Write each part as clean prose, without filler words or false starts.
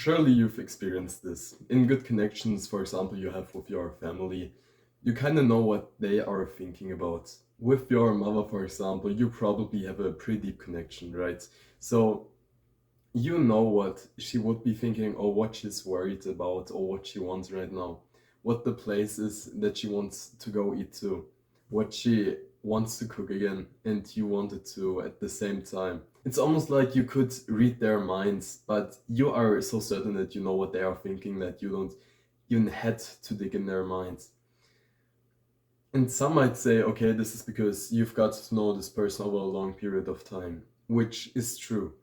Surely you've experienced this. In good connections, for example, you have with your family, you kind of know what they are thinking about. With your mother, for example, you probably have a pretty deep connection, right? So you know what she would be thinking, or what she's worried about, or what she wants right now, what the place is that she wants to go eat to, what she wants to cook again, and you wanted to at the same time. It's almost like you could read their minds, but you are so certain that you know what they are thinking that you don't even had to dig in their minds. And some might say, okay, this is because you've got to know this person over a long period of time, which is true.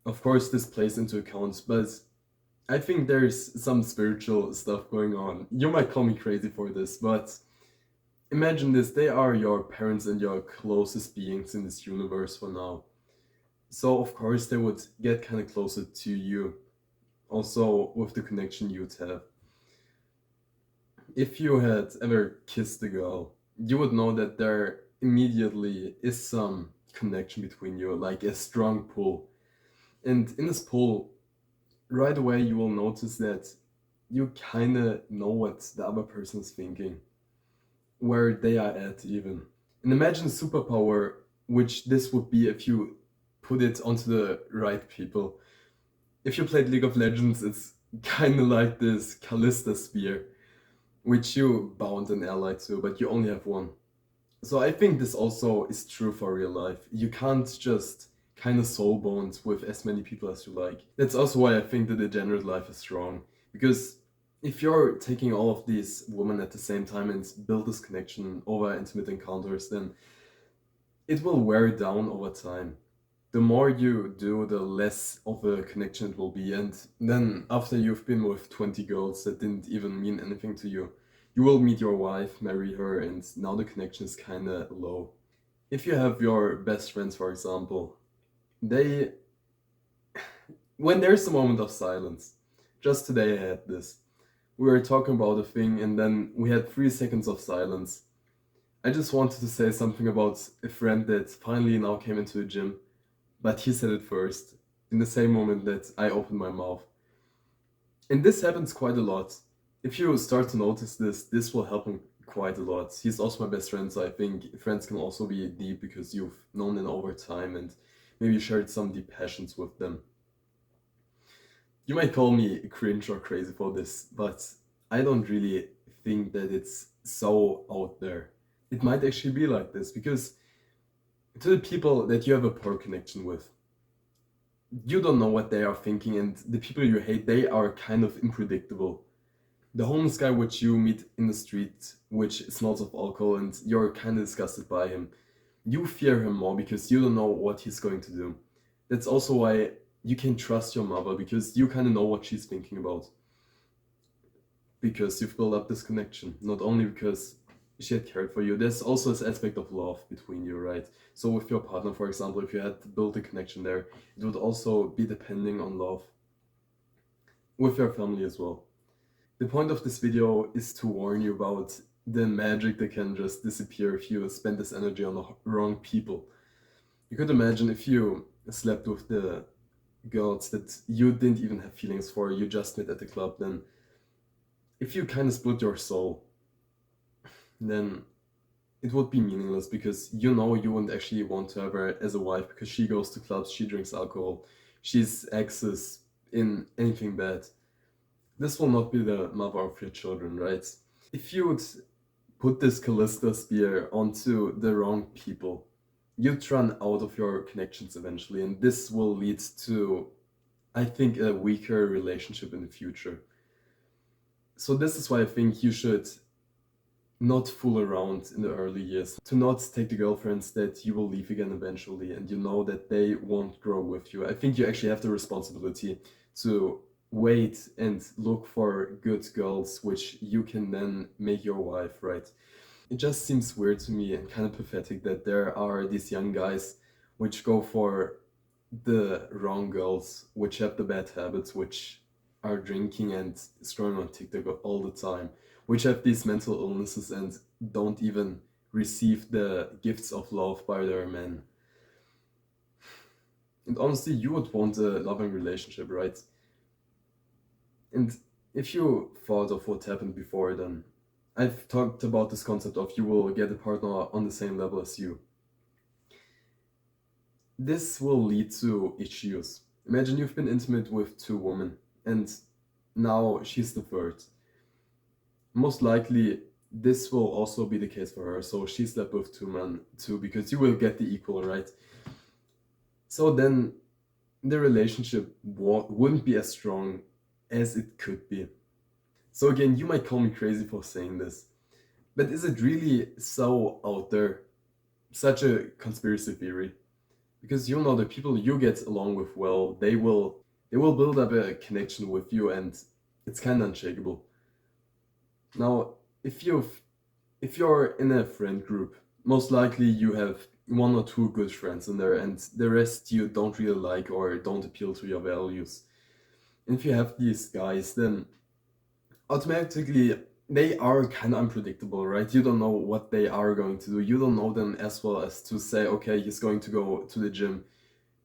Of course, this plays into account, but I think there's some spiritual stuff going on. You might call me crazy for this, but imagine this, they are your parents and your closest beings in this universe for now. So, of course, they would get kind of closer to you, also with the connection you'd have. If you had ever kissed a girl, you would know that there immediately is some connection between you, like a strong pull. And in this pull, right away you will notice that you kind of know what the other person is thinking, where they are at, even. And imagine a superpower, which this would be if you put it onto the right people. If you played League of Legends, it's kind of like this Callista sphere, which you bound an ally to, but you only have one. So I think this also is true for real life. You can't just kind of soul bond with as many people as you like. That's also why I think the degenerate life is wrong. Because if you're taking all of these women at the same time and build this connection over intimate encounters, then it will wear down over time. The more you do, the less of a connection it will be. And then after you've been with 20 girls that didn't even mean anything to you, you will meet your wife, marry her, and now the connection is kind of low. If you have your best friends, for example, they, when there's a moment of silence, just today I had this. We were talking about a thing, and then we had 3 seconds of silence. I just wanted to say something about a friend that finally now came into the gym, but he said it first, in the same moment that I opened my mouth. And this happens quite a lot. If you start to notice this, this will help him quite a lot. He's also my best friend, so I think friends can also be deep because you've known them over time and maybe shared some deep passions with them. You might call me cringe or crazy for this, but I don't really think that it's so out there. It might actually be like this because to the people that you have a poor connection with, you don't know what they are thinking, and the people you hate, they are kind of unpredictable. The homeless guy which you meet in the street, which smells of alcohol, and you're kind of disgusted by him, you fear him more because you don't know what he's going to do. That's also why you can trust your mother because you kind of know what she's thinking about. Because you've built up this connection, not only because she had cared for you, there's also this aspect of love between you, right? So, with your partner, for example, if you had built a connection there, it would also be depending on love with your family as well. The point of this video is to warn you about the magic that can just disappear if you spend this energy on the wrong people. You could imagine if you slept with the girls that you didn't even have feelings for, you just met at the club, then if you kind of split your soul, then it would be meaningless because you know you wouldn't actually want to have her as a wife because she goes to clubs, she drinks alcohol, she's access in anything bad. This will not be the mother of your children, right? If you would put this Callista spear onto the wrong people, you'd run out of your connections eventually, and this will lead to, I think, a weaker relationship in the future. So, this is why I think you should not fool around in the early years, to not take the girlfriends that you will leave again eventually and you know that they won't grow with you. I think you actually have the responsibility to wait and look for good girls which you can then make your wife, right? It just seems weird to me and kind of pathetic that there are these young guys which go for the wrong girls, which have the bad habits, which are drinking and scrolling on TikTok all the time, which have these mental illnesses and don't even receive the gifts of love by their men. And honestly, you would want a loving relationship, right? And if you thought of what happened before, then I've talked about this concept of you will get a partner on the same level as you. This will lead to issues. Imagine you've been intimate with two women, and now she's the third. Most likely, this will also be the case for her. So she slept with two men too, because you will get the equal, right? So then the relationship wouldn't be as strong as it could be. So again, you might call me crazy for saying this, but is it really so out there, such a conspiracy theory? Because you know the people you get along with well, they will build up a connection with you, and it's kind of unshakable. Now, if you're in a friend group, most likely you have one or two good friends in there, and the rest you don't really like or don't appeal to your values. And if you have these guys, then automatically they are kind of unpredictable, right? You don't know what they are going to do. You don't know them as well as to say, okay, he's going to go to the gym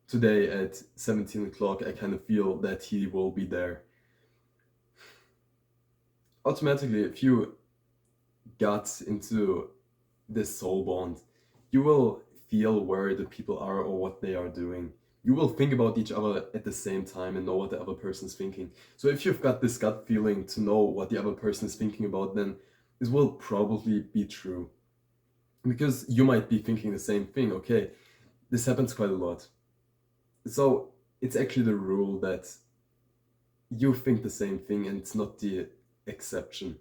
today at 17 o'clock. I kind of feel that he will be there. Automatically, if you got into this soul bond, you will feel where the people are or what they are doing. You will think about each other at the same time and know what the other person is thinking. So if you've got this gut feeling to know what the other person is thinking about, then this will probably be true. Because you might be thinking the same thing. Okay, this happens quite a lot. So it's actually the rule that you think the same thing and it's not the exception.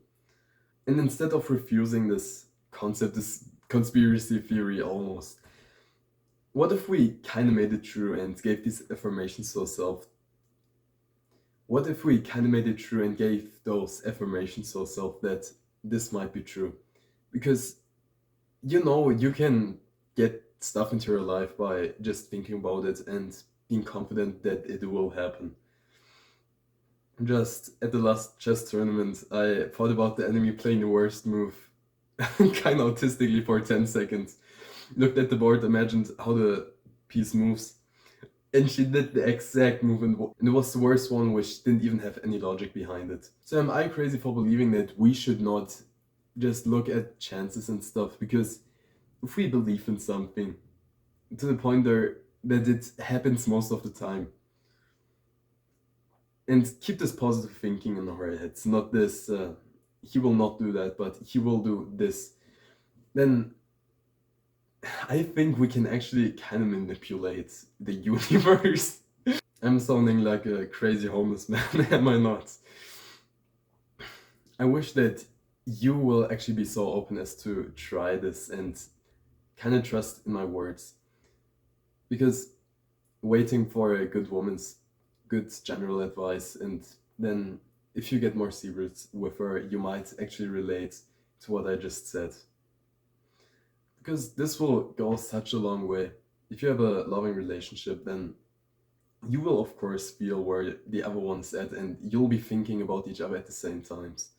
And instead of refusing this concept, this conspiracy theory almost, what if we kind of made it true and gave these affirmations to ourselves? What if we kind of made it true and gave those affirmations to ourselves that this might be true? Because you know you can get stuff into your life by just thinking about it and being confident that it will happen. Just at the last chess tournament, I thought about the enemy playing the worst move kind of autistically for 10 seconds. Looked at the board, imagined how the piece moves, and she did the exact move, and it was the worst one, which didn't even have any logic behind it. So am I crazy for believing that we should not just look at chances and stuff? Because if we believe in something to the point there that it happens most of the time, and keep this positive thinking in our heads, not this, he will not do that, but he will do this, then I think we can actually kind of manipulate the universe. I'm sounding like a crazy homeless man, am I not? I wish that you will actually be so open as to try this and kind of trust in my words. Because waiting for a good woman's good general advice, and then if you get more serious with her, you might actually relate to what I just said. Because this will go such a long way. If you have a loving relationship, then you will of course feel where the other one's at, and you'll be thinking about each other at the same times.